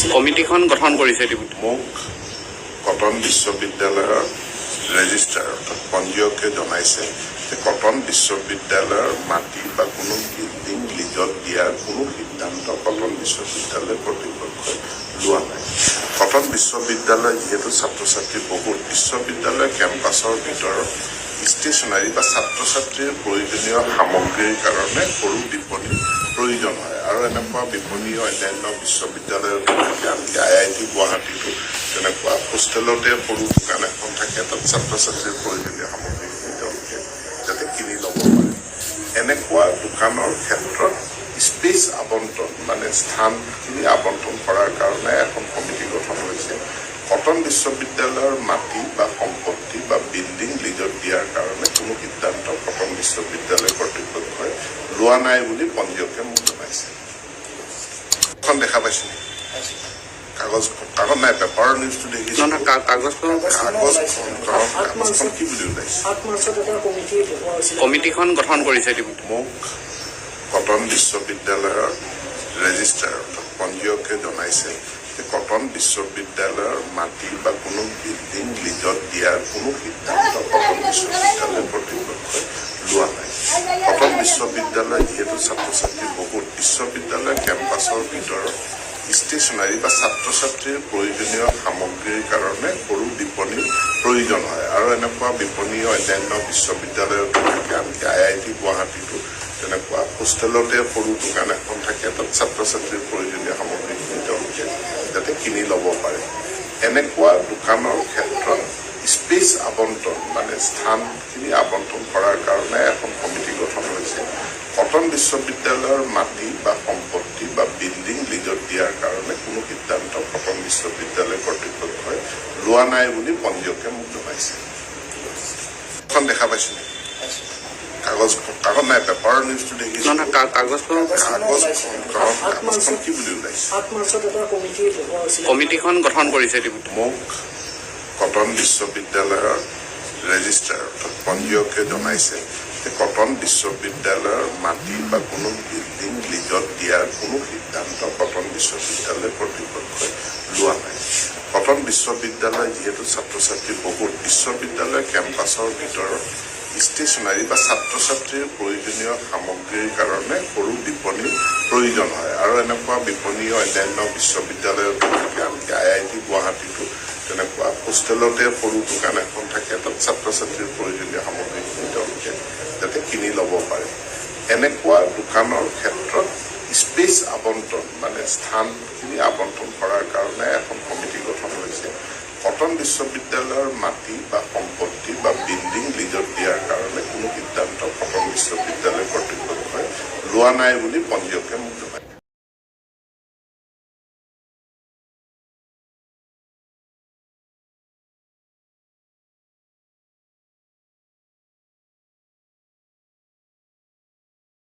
কমিটিখন গঠন কৰিছে মোক কটন বিশ্ববিদ্যালয়ৰ ৰেজিষ্ট্ৰাৰ অৰ্থাৎ পঞ্জীয়কে জনাইছে যে কটন বিশ্ববিদ্যালয়ৰ মাটি বা কোনো বিল্ডিং লিজত দিয়াৰ কোনো সিদ্ধান্ত কটন বিশ্ববিদ্যালয় কৰ্তৃপক্ষই লোৱা নাই। কটন বিশ্ববিদ্যালয় যিহেতু ছাত্ৰ ছাত্ৰী বহুত, বিশ্ববিদ্যালয় কেম্পাছৰ ভিতৰত ষ্টেচনাৰী বা ছাত্ৰ ছাত্ৰীৰ প্ৰয়োজনীয় সামগ্ৰীৰ কাৰণে সৰু বিপণীৰ প্ৰয়োজন হয় আৰু এনেকুৱা বিপণী অন্যান্য বিশ্ববিদ্যালয়ৰ আনকি IIT গুৱাহাটীতো তেনেকুৱা হোষ্টেলতে সৰু দোকান এখন থাকে, তাত ছাত্ৰ ছাত্ৰীৰ প্ৰয়োজনীয় সামগ্ৰীখিনি তেওঁলোকে যাতে কিনি ল'ব পাৰে। এনেকুৱা দোকানৰ ক্ষেত্ৰত স্পেচ আবণ্টন মানে স্থানখিনি আবণ্টন কৰাৰ কাৰণে এখন কমিটি গঠন হৈছে। কটন বিশ্ববিদ্যালয়ৰ মাটি বা সম্পত্তি বা বিল্ডিং লিজত দিয়াৰ কাৰণে কোনো সিদ্ধান্ত কটন বিশ্ববিদ্যালয় কৰ্তৃপক্ষই লোৱা নাই বুলি পঞ্জীয়কে মোক জনাইছে। এখন দেখা পাইছে কাগজ নাই, পেপাৰৰ নিউজটো দেখিছোঁ। কাগজখন কি বুলি ওলাইছে? কমিটিখন গঠন কৰিছে মোক কটন বিশ্ববিদ্যালয়ৰ ৰেজিষ্ট্ৰাৰ অৰ্থাৎ পঞ্জীয়কে জনাইছে যে কটন বিশ্ববিদ্যালয়ৰ মাটি বা কোনো বিল্ডিং লিজত দিয়াৰ কোনো সিদ্ধান্ত কটন বিশ্ববিদ্যালয় কৰ্তৃপক্ষই লোৱা নাই। কটন বিশ্ববিদ্যালয় যিহেতু ছাত্ৰ ছাত্ৰী বহুত, বিশ্ববিদ্যালয় কেম্পাছৰ ভিতৰত ষ্টেচনাৰী বা ছাত্ৰ ছাত্ৰীৰ প্ৰয়োজনীয় সামগ্ৰীৰ কাৰণে সৰু বিপণীৰ প্ৰয়োজন হয় আৰু এনেকুৱা বিপণী অন্যান্য বিশ্ববিদ্যালয়ৰ থাকে, আনকি IIT গুৱাহাটীতো তেনেকুৱা হোষ্টেলতে সৰু দোকান এখন থাকে, তাত ছাত্ৰ ছাত্ৰীৰ প্ৰয়োজনীয় সামগ্ৰীখিনি তেওঁলোকে যাতে কিনি ল'ব পাৰে। এনেকুৱা দোকানৰ ক্ষেত্ৰত স্পেচ আবণ্টন মানে স্থানখিনি আবণ্টন কৰাৰ কাৰণে এখন কমিটি গঠন হৈছে। কটন বিশ্ববিদ্যালয়ৰ মাটি বা সম্পত্তি বা বিল্ডিং লিজত দিয়াৰ কাৰণে কোনো সিদ্ধান্ত কটন বিশ্ববিদ্যালয় কৰ্তৃপক্ষই লোৱা নাই বুলি পঞ্জীয়কে মোক জনাইছে। এখন দেখা পাইছে নেকি? কাগজ নাই, পেপাৰৰ নিউজটো দেখিছোঁ। কাগজখন কি বুলি ওলাইছে? কমিটিখন গঠন কৰিছে মোক কটন বিশ্ববিদ্যালয়ৰ ৰেজিষ্ট্ৰাৰ অৰ্থাৎ পঞ্জীয়কে জনাইছে যে কটন বিশ্ববিদ্যালয়ৰ মাটি বা কোনো বিল্ডিং লিজত দিয়াৰ কোনো সিদ্ধান্ত কটন বিশ্ববিদ্যালয় কৰ্তৃপক্ষই লোৱা নাই। কটন বিশ্ববিদ্যালয় যিহেতু ছাত্ৰ ছাত্ৰী বহুত, বিশ্ববিদ্যালয় কেম্পাছৰ ভিতৰত ষ্টেচনাৰী বা ছাত্ৰ ছাত্ৰীৰ প্ৰয়োজনীয় সামগ্ৰীৰ কাৰণে সৰু বিপণীৰ প্ৰয়োজন হয় আৰু এনেকুৱা বিপণী অন্যান্য বিশ্ববিদ্যালয়ৰ থাকে, আনকি IIT গুৱাহাটীতো তেনেকুৱা হোষ্টেলতে সৰু দোকান এখন থাকে, তাত ছাত্ৰ ছাত্ৰীৰ প্ৰয়োজনীয় সামগ্ৰীখিনি তেওঁলোকে যাতে কিনি ল'ব পাৰে। এনেকুৱা দোকানৰ ক্ষেত্ৰত স্পেচ আবণ্টন মানে স্থানখিনি আবণ্টন কৰাৰ কাৰণে এখন কমিটি গঠন হৈছে। কটন বিশ্ববিদ্যালয়ৰ মাটি বা সম্পত্তি বা বিল্ডিং লিজত দিয়াৰ কাৰণে কোনো সিদ্ধান্ত কটন বিশ্ববিদ্যালয় কৰ্তৃপক্ষই লোৱা নাই বুলি পঞ্জীয়কে মোক জনাইছে।